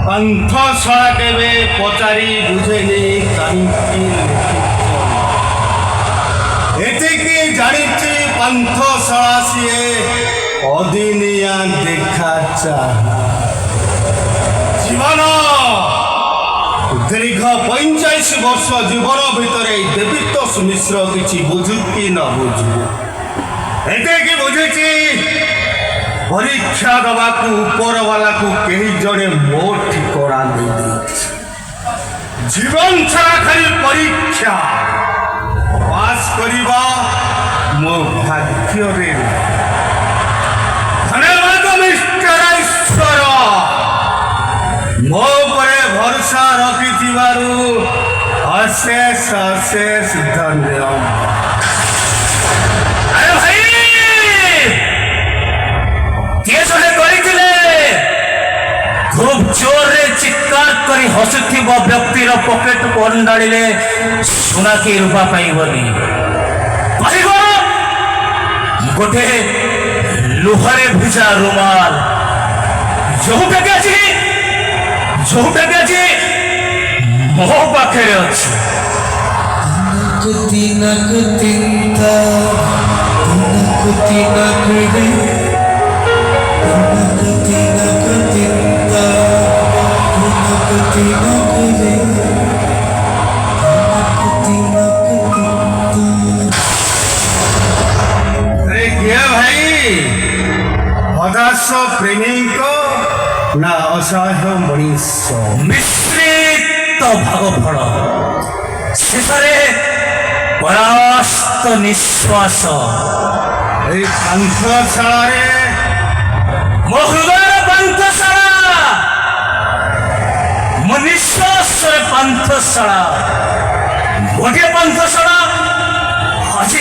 পান্থশালা কেবে পচারি বুঝেনি এটিকে জানিছি পান্থশালা সিয়ে অদিনিয়া দেখা জীবন দীর্ঘ ৪৫ বর্ষ জীবন ভিতরে দেবীতোষ মিশ্র কিছু বুঝু কি ন বুঝু এটিকে বুঝেছি পরীক্ষা দেওয়াকু উপরওয়ালাকু কেহি জনে মো ঠিকরা দেই জীবন ছাড়া খালি পরীক্ষা পাস করিবা মো ভাগ্যরে ধন্যবাদ মিস্টার ঈশ্বর মো উপরে ভরসা রখিଥିବାରୁ অশেষ অশেষ ধন্যবাদ। খুব জোরে চিৎকার করে হসুথিব ব্যক্তির পকেট কু অন্ডাড়িলে সোনা কি রূপা পাইবনি গোটে লুহরে ভিজা রুমাল ଯୋଉଟାକି ଆଜି ମୋ ପାଖରେ ଅଛି। हदास प्रेमीक ना असहाय मनीष मिश्रित भागफल शेषे परास्त निश्वास पांथशाला मो हृदय पांथशाला मो निश्वास पांथशाला गोटे पांथशाला आज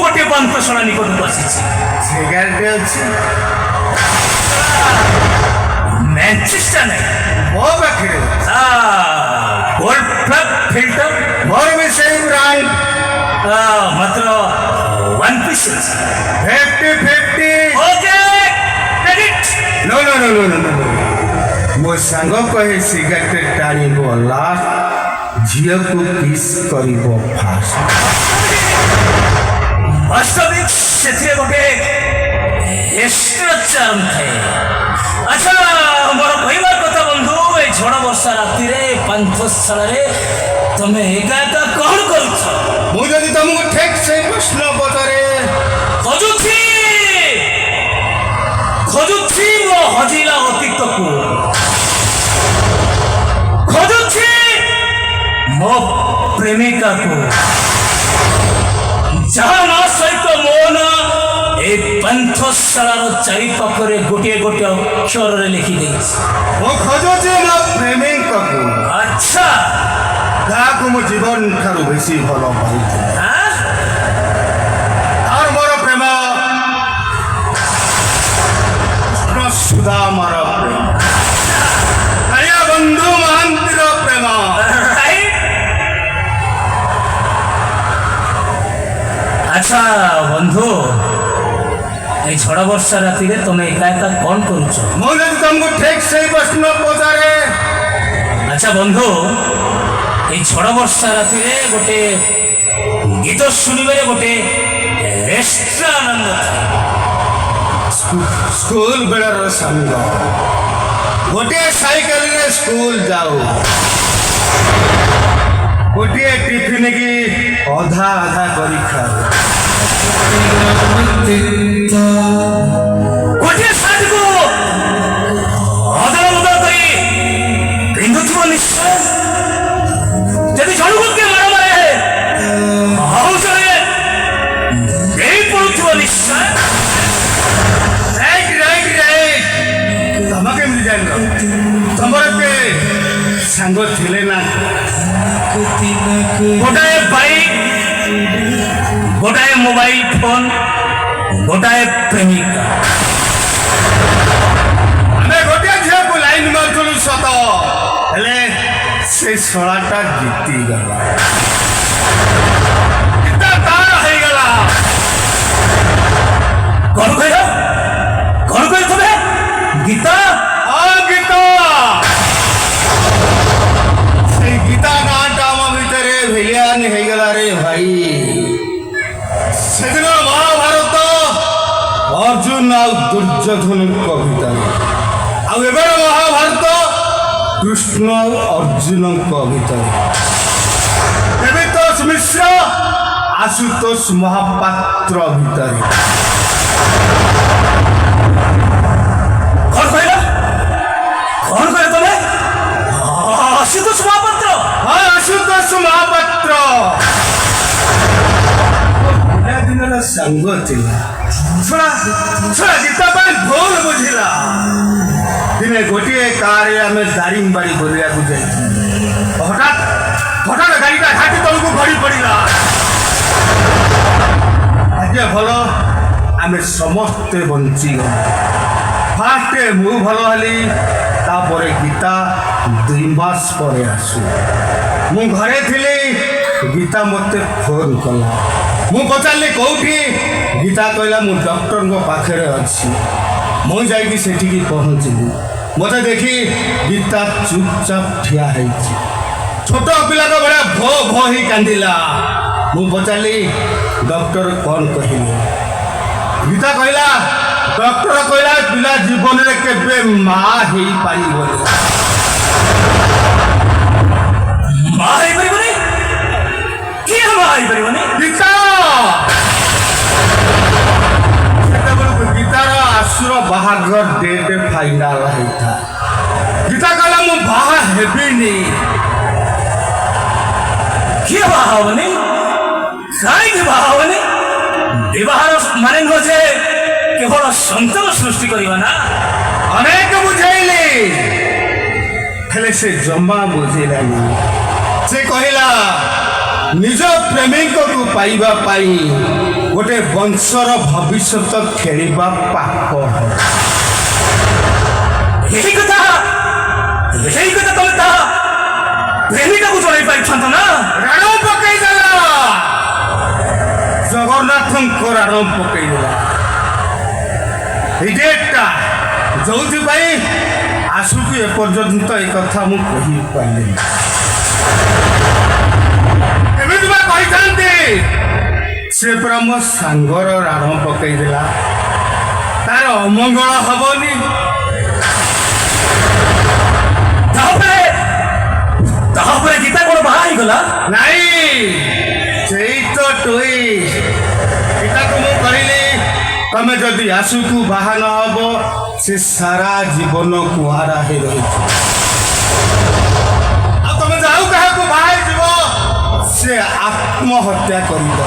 गोटे पांथशाला निकट बसी मैनचेस्टर नहीं मो पाखे गोल्ड प्लग फिल्टर मोर भी सेम ब्रांड मात्र 1 pieces 50-50 okay credit no no no no no no मो सांग कहे सिगरेट टाणी लास्ट झील को किस करिबो फास्ट वास्तविक से गोटे चार्म थे। अच्छा मोर कहबार कथा बंधु ये झड़ वर्षा राति पांथशाला तुम एका एका कौन कर मुझे तुमको ठीक से प्रश्न पचारे खोजुछि मो हजिला अतीत को खोजुछि मो प्रेमिका को जहाँ ना सहित मो ना ए पांथशाला चारि पाखरे गोटे गोटे अक्षर लिखि देइछ मो खोजुछि मो प्रेमिका को। अच्छा ताको मो जीवन ठारू बेसी भलो पाइछि और मोर प्रेम सुधा मोर प्रेम आया बंधु महांतिर प्रेम अच्छा बंधु ये झड़ वर्षा राति तुम एका एका कौन करुच मुझे तुमको ठीक से प्रश्न पचारे। अच्छा बंधु এই ঝড় বর্ষা রাতিরে গোটে গীত শুনিবারে গোটে এক্সট্রা আনন্দ ସ୍କୁଲ ବେଳର ସାଙ୍ଗ ଗୋଟିଏ ସାଇକେଲରେ ସ୍କୁଲ ଯାଉ ଗୋଟିଏ ଟିଫିନ କି ଅଧା ଅଧା କରି ଖାଉ ଗୋଟିଏ ଶାଢ଼ୀକୁ ଅଦଳ ବଦଳ କରି ପିନ୍ଧୁଥିବ ନିଶ୍ଚୟ ଯଦି ଜଣକୁ କିଏ ମାଡ଼ ମାରେ ଆଉ ଜଣେ ଦେଇ ପଡୁଥିବ ନିଶ୍ଚୟ ତମେ କେମିତି ଜାଣିଲ ତମର କିଏ ସାଙ୍ଗ ଥିଲେ ନା ଗୋଟାଏ ବାଇକ୍ ଗୋଟାଏ ମୋବାଇଲ ଫୋନ ଗୋଟାଏ ପ୍ରେମିକା ଆମେ ଗୋଟିଏ ଝିଅକୁ ଲାଇନ ମାରୁଥିଲୁ ସତ ହେଲେ ସେ ଶଳାଟା ଜିତିଗଲା ଗୀତା ତାର ହେଇଗଲା କଣ କହିଲ ତମେ ଗୀତା ଗୀତା ସେଇ ଗୀତା ଗାଁଟା ଆମ ଭିତରେ ଭିଲିଆନ ହେଇଗଲା ରେ ଭାଇ ସେଦିନ ମହାଭାରତ ଅର୍ଜୁନ ଆଉ ଦୁର୍ଯ୍ୟୋଧନଙ୍କ ଭିତରେ ଆଉ ଏବେର ମହାଭାରତ କୃଷ୍ଣ ଆଉ ଅର୍ଜୁନଙ୍କ ଭିତରେ ଦେବତୋଷ ମିଶ୍ର ଆଶୁତୋଷ ମହାପାତ୍ର ଭିତରେ କଣ କହିଲ ତମେ ଆଶୁତୋଷ ମହାପାତ୍ର ଆଶୁତୋଷ ମହାପାତ୍ର ପିଲାଦିନର ସାଙ୍ଗ ଥିଲା ଗୀତା ପାଇଁ ଭୁଲ ବୁଝିଲା ଦିନେ ଗୋଟିଏ କାରରେ ଆମେ ଦାରିଙ୍ଗବାଡ଼ି ବୁଲିବାକୁ ଯାଇଥିଲୁ ହଠାତ୍ ଗାଡ଼ିଟା ଘାଟି ତଳକୁ ଗଡ଼ି ପଡ଼ିଲା ଆଜ୍ଞା ଭଲ ଆମେ ସମସ୍ତେ ବଞ୍ଚିଗଲୁ ଫାଷ୍ଟ ମୁଁ ଭଲ ହେଲି ତାପରେ ଗୀତା 2 ମାସ ପରେ ଆସୁ ମୁଁ ଘରେ ଥିଲି ଗୀତା ମୋତେ ଫୋନ କଲା ମୁଁ ପଚାରିଲି କେଉଁଠି ଗୀତା କହିଲା ମୁଁ ଡକ୍ଟରଙ୍କ ପାଖରେ ଅଛି ମୁଁ ଯାଇକି ସେଠିକି ପହଞ୍ଚିଲି ମୋତେ ଦେଖି ଗୀତା ଚୁପଚାପ ଠିଆ ହେଇଛି ଛୋଟ ପିଲାଙ୍କ ଭଳିଆ ଭୋ ଭୋ ହେଇ କାନ୍ଦିଲା ମୁଁ ପଚାରିଲି ଡକ୍ଟର କ'ଣ କହିଲେ ଗୀତା କହିଲା ଡକ୍ଟର କହିଲା ପିଲା ଜୀବନରେ କେବେ ମା ହେଇପାରିବନି ମା ହେଇପାରିବନି କିଏ ମା ହେଇପାରିବନି ଗୀତା ସେତେବେଳକୁ ଗୀତାର ଆସୁର ବାହାଘର ଡେଟ୍ ଫାଇନାଲ ହେଇଥା ଗୀତା କହିଲା ମୁଁ ବାହା ହେବିନି କିଏ ବାହା ହବନି କାହିଁକି ବାହା ହବନି ବିବାହର ମାନେ ନୁହଁ ଯେ କେବଳ ସନ୍ତାନ ସୃଷ୍ଟି କରିବା ନା ଅନେକ ବୁଝେଇଲି ହେଲେ ସେ ଜମା ବୁଝିଲାନି ସେ କହିଲା ନିଜ ପ୍ରେମିକକୁ ପାଇବା ପାଇଁ ଗୋଟେ ବଂଶର ଭବିଷ୍ୟତ ଖେଳିବା ପାପ ଏହି କଥା ତମେ ତାହା ପ୍ରେମିକାକୁ ଜଣାଇ ପାରିଥାନ୍ତ ନା ରାଣ ପକେଇଦେଲା ଜଗନ୍ନାଥଙ୍କ ରାଣ ପକେଇଦେଲା ଏଇ ଡେଟ୍ଟା ଯୋଉଥିପାଇଁ ଆସୁକୁ ଏପର୍ଯ୍ୟନ୍ତ ଏ କଥା ମୁଁ କହିପାରିଲିନି ଏମିତି ବା କହିଥାନ୍ତି ସେ ପୁରା ମୋ ସାଙ୍ଗର ରାଣ ପକେଇଦେଲା ତାର ଅମଙ୍ଗଳ ହବନି ତାପରେ ଗୀତା କ'ଣ ବାହା ହେଇଗଲା ନାଇଁ ସେଇ ତ ଟୋଇ ଗୀତାକୁ ମୁଁ କହିଲି ତମେ ଯଦି ଆସୁକୁ ବାହା ନ ହବ ସେ ସାରା ଜୀବନ କୁଆରା ହେଇ ରହିଛି ଆଉ ତମେ ଯାଉ କାହାକୁ ବାହା ହେଇଯିବ ସେ ଆତ୍ମହତ୍ୟା କରିବ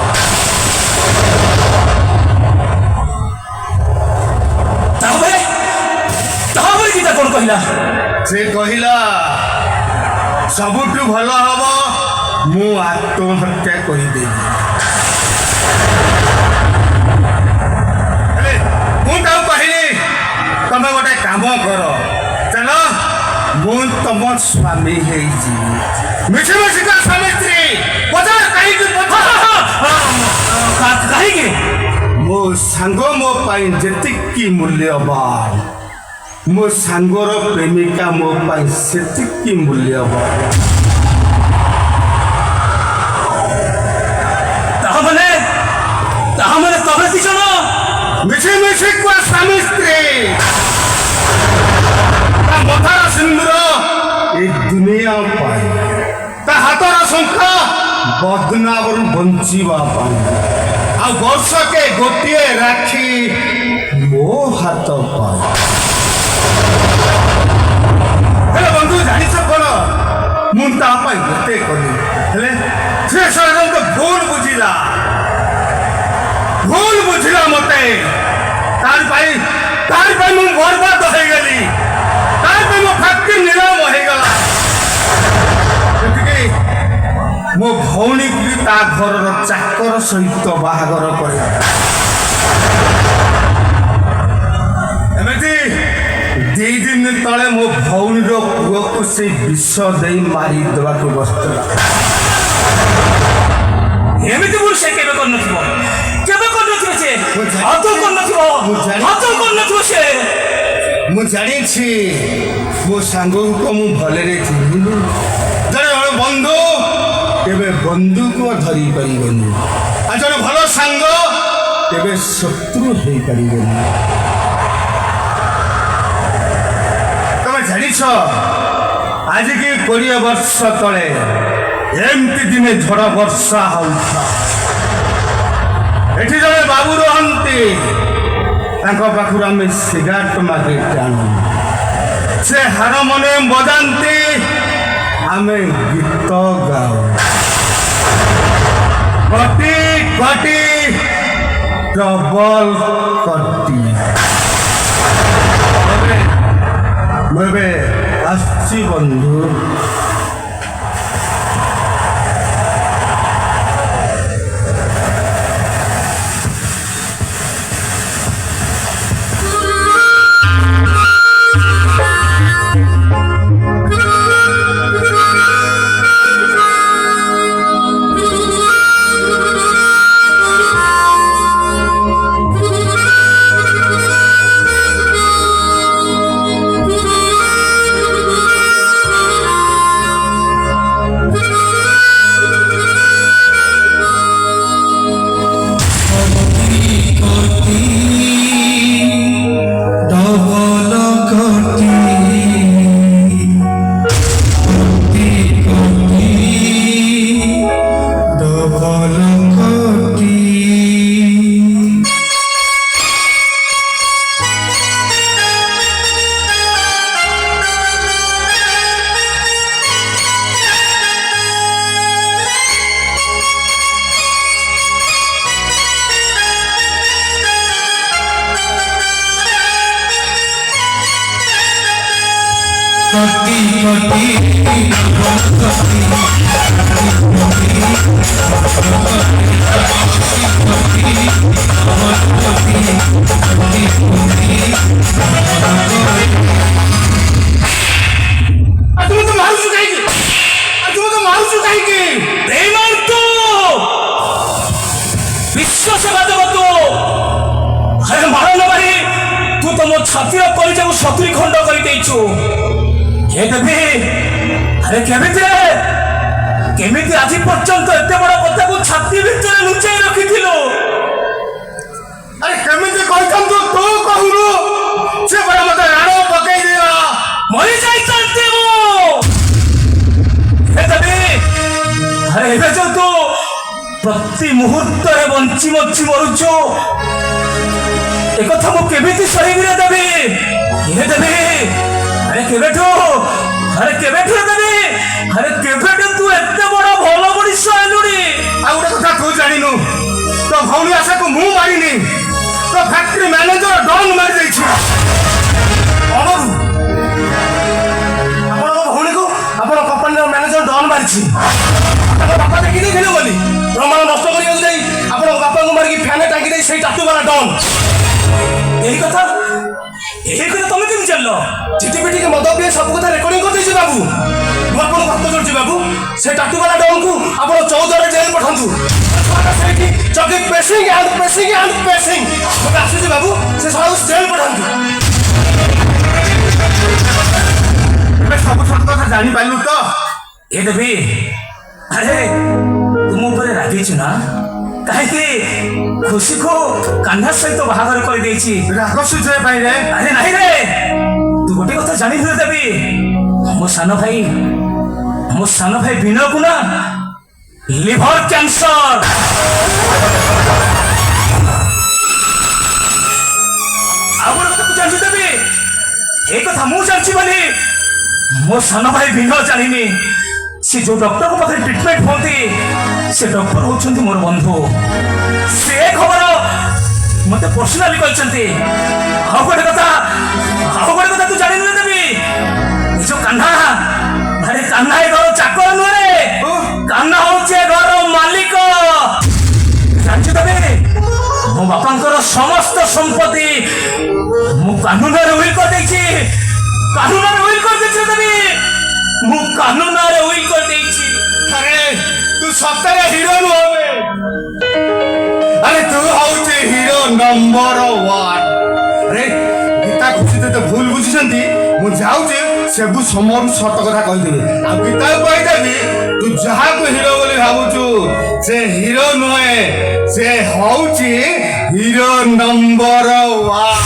ତାପରେ ଗୀତା କ'ଣ କହିଲା ସେ କହିଲା ସବୁଠୁ ଭଲ ହବ ମୁଁ ଆତ୍ମହତ୍ୟା କରିଦେବି ମୁଁ ତାକୁ କହିଲି ତମେ ଗୋଟେ କାମ କର ଚାଲ ମୁଁ ତମ ସ୍ୱାମୀ ହେଇଯିବି ମିଶି ମିଶିକା ସ୍ୱାମୀ ସ୍ତ୍ରୀ ପଚାର କାହିଁକି ମୋ ସାଙ୍ଗ ମୋ ପାଇଁ ଯେତିକି ମୂଲ୍ୟବାନ ମୋ ସାଙ୍ଗର ପ୍ରେମିକା ମୋ ପାଇଁ ସେତିକି ମୂଲ୍ୟବାନ ମିଶି କୁଆ ସ୍ୱାମୀ ସ୍ତ୍ରୀ ତା ମଥାର ସିନ୍ଦୁର ଏ ଦୁନିଆ ପାଇଁ ତା ହାତର ଶଙ୍ଖ ବଦନାମରୁ ବଞ୍ଚିବା ପାଇଁ ଆଉ ବର୍ଷକେ ଗୋଟିଏ ରାକ୍ଷୀ ମୋ ହାତ ପାଇଁ। ହେଲେ ବନ୍ଧୁ ଜାଣିଛ କ'ଣ ମୁଁ ତା ପାଇଁ କେତେ କଲି ହେଲେ ସେ ସାଧାରଣତଃ ଭୁଲ ବୁଝିଲା ମତେ ତାରି ପାଇଁ ମୁଁ ବର୍ବାଦ ହେଇଗଲି ତାରି ପାଇଁ ମୋ ଫ୍ୟାକ୍ଟ୍ରି ନିଲାମ ହେଇଗଲା। ସେତିକି ମୋ ଭଉଣୀକୁ ବି ତା ଘରର ଚାକର ସହିତ ବାହାଘର କରେ। ଏମିତି 2 ଦିନ ତଳେ ମୋ ଭଉଣୀର ପୁଅକୁ ସେ ବିଷ ଦେଇ ମାରି ଦେବାକୁ ବସିଥିଲା। ଏମିତି ଭୁଲ ସେ କେବେ କରିନଥିବ ସେ ସେ ମୁଁ ଜାଣିଛି ମୋ ସାଙ୍ଗକୁ ମୁଁ ଭଲରେ ଚିହ୍ନିଲି। ଜଣେ ବନ୍ଧୁ କେବେ ବନ୍ଧୁକୁ ଧରି ପାରିବନି ଆଉ ଜଣେ ଭଲ ସାଙ୍ଗ କେବେ ଶତ୍ରୁ ହେଇପାରିବନି। ତମେ ଜାଣିଛ ଆଜିକି 20 ବର୍ଷ ତଳେ ଏମିତି ଦିନେ ଝଡ଼ ବର୍ଷା ହଉଥିଲା। ଏଠି ଜଣେ ବାବୁ ରହନ୍ତି ତାଙ୍କ ପାଖରୁ ଆମେ ସିଗାରେଟ ମାଗି ଟାଣୁ। ସେ ହାରମୋନିୟମ ବଜାନ୍ତି ଆମେ ଗୀତ ଗାଉ। କଟି କଟି ଡବଲ କଟି ମୁଁ ଏବେ আসছি বন্ধু। ଛାତିର କଲିଜାକୁ 70 ଖଣ୍ଡ କରିଦେଇଛୁ। କେମିତି ଆଜି ପର୍ଯ୍ୟନ୍ତ ଏତେ ବଡ଼ କଥାକୁ ଛାତି ଭିତରେ ଲୁଚାଇ ରଖିଥିଲୁ? ଆରେ କେମିତି କହିଥାନ୍ତୁ ତୁ କହୁନୁ? ସେ ପରା ମତେ ରାଣ ପକେଇ ଦେଲା। ମରି ଯାଇଥାନ୍ତି ମୁଁ। ଏବେ ଯୋଉ ତୁ ପ୍ରତି ମୁହୂର୍ତ୍ତରେ ବଞ୍ଚି ବଞ୍ଚି ମରୁଛୁ, একথা ମୁଁ କେମିତି ସହିବିରେ ଦେବି? କେବେଠୁ ତୁ ଏତେ ବଡ଼ ଭଲ ମଣିଷ ହେଲୁଣି? ଆଉ ଗୋଟେ କଥା ତୁ ଜାଣିନୁ, ତୋ ଭଉଣୀ ଆଶାକୁ ମୁଁ ମାରିନି, ତୋ ଫ୍ୟାକ୍ଟ୍ରି ମ୍ୟାନେଜର ଡନ୍ ମାରି ଦେଇଛି। ଆପଣଙ୍କ ଭଉଣୀକୁ ଆପଣ କମ୍ପାନୀର ମ୍ୟାନେଜର ଡନ୍ ମାରିଛି? ତାଙ୍କ ବାପା ଦେଖି ଦେଇଥିଲେ ବୋଲି ପ୍ରମାଣ ନଷ୍ଟ କରିବାକୁ ଯାଇ ଆପଣଙ୍କ ବାପାଙ୍କୁ ମାରିକି ଫ୍ୟାନେ ଟାଙ୍ଗି ଦେଇ ସେଇ ଟାଟୁବାଲା ଡନ୍। ଏହି କଥା ତମେ କେମିତି ଜାଣିଲ? ଚିଠି ପିଠିକି ମଦ ପିଇ ସବୁ କଥା ରେକର୍ଡିଂ କରିଦେଇଛି ବାବୁ। ମୁଁ ଆପଣଙ୍କୁ ହାତ ଯୋଡୁଛି ବାବୁ, ସେ ଟାଟୁବାଲା ଡନ୍କୁ ଆପଣ 14 ଜେଲ୍ ପଠାନ୍ତୁ। ସେଇଠି ଚକି ପେସିଂ ଆସୁଛି ବାବୁ, ସେ ସବୁ ଜେଲ୍ ପଠାନ୍ତୁ। ଏବେ ସବୁ ସତ କଥା ଜାଣିପାରିଲୁ ତ? ଏ ଦେବି, ଆରେ ତୁମ ଉପରେ ରାଗିଛୁ ନା? କାହିଁକି ଖୁସିକୁ କାହ୍ନା ସହିତ ବାହାଘର କରିଦେଇଛି। ରାଗ ସୁଝେ ପାଇଁ ରେ ଆରେ ନାହିଁ ରେ, ତୁ ଗୋଟେ କଥା ଜାଣିଥିଲେ ଦେବି, ମୋ ସାନ ଭାଇ ବିନୟକୁ ନା লিভার ক্যান্সার। ଆଉ ଗୋଟେ କଥା ତୁ ଜାଣିଛୁ ଦେବି, এই କଥା ମୁଁ ଜାଣିଛି ବୋଲି ମୋ ସାନ ଭାଇ ବିନୟ ଜାଣିନି। ସେ ଯୋଉ ଡକ୍ଟରଙ୍କ ପାଖରେ ଟ୍ରିଟମେଣ୍ଟ ହୁଅନ୍ତି ସେ ଡକ୍ଟର ହଉଛନ୍ତି ମୋର ବନ୍ଧୁ। ସେ ଖବର ମତେ ପର୍ସନାଲି କହିଛନ୍ତି। ଆଉ ଗୋଟେ କଥା ତୁ ଜାଣିନୁ ଦେବି, ଏ ଯୋଉ କାହ୍ନା, ଆରେ କାହ୍ନା ଏ ଘର ଚାକର ନୁହେଁ, କାହ୍ନା ହଉଛି ଏ ଘର ମାଲିକ। ଜାଣିଛୁ ଦେବି, ମୋ ବାପାଙ୍କର ସମସ୍ତ ସମ୍ପତ୍ତି ମୁଁ କାନୁନରେ ଉଇଲ୍ କରିଦେଇଛି। ଦେବି, ମୁଁ କାନୁନରେ ଉଇଲ୍ କରିଦେଇଛି। ଆରେ ତୁ ସତରେ ହିରୋ ନୁହଁ, ଆରେ ତୁ ହଉଛି ହିରୋ ନମ୍ବର 1। ଆରେ ଗୀତା ଖୁସି ତତେ ଭୁଲ ବୁଝିଛନ୍ତି। ମୁଁ ଯାଉଛି ସେବୁ ସମୟରୁ ସତ କଥା କହିଦେବି। ଆଉ ଗୀତା କହିଦେବି, ତୁ ଯାହାକୁ ହିରୋ ବୋଲି ଭାବୁଛୁ ସେ ହିରୋ ନୁହେଁ, ସେ ହଉଛି ହିରୋ ନମ୍ବର 1।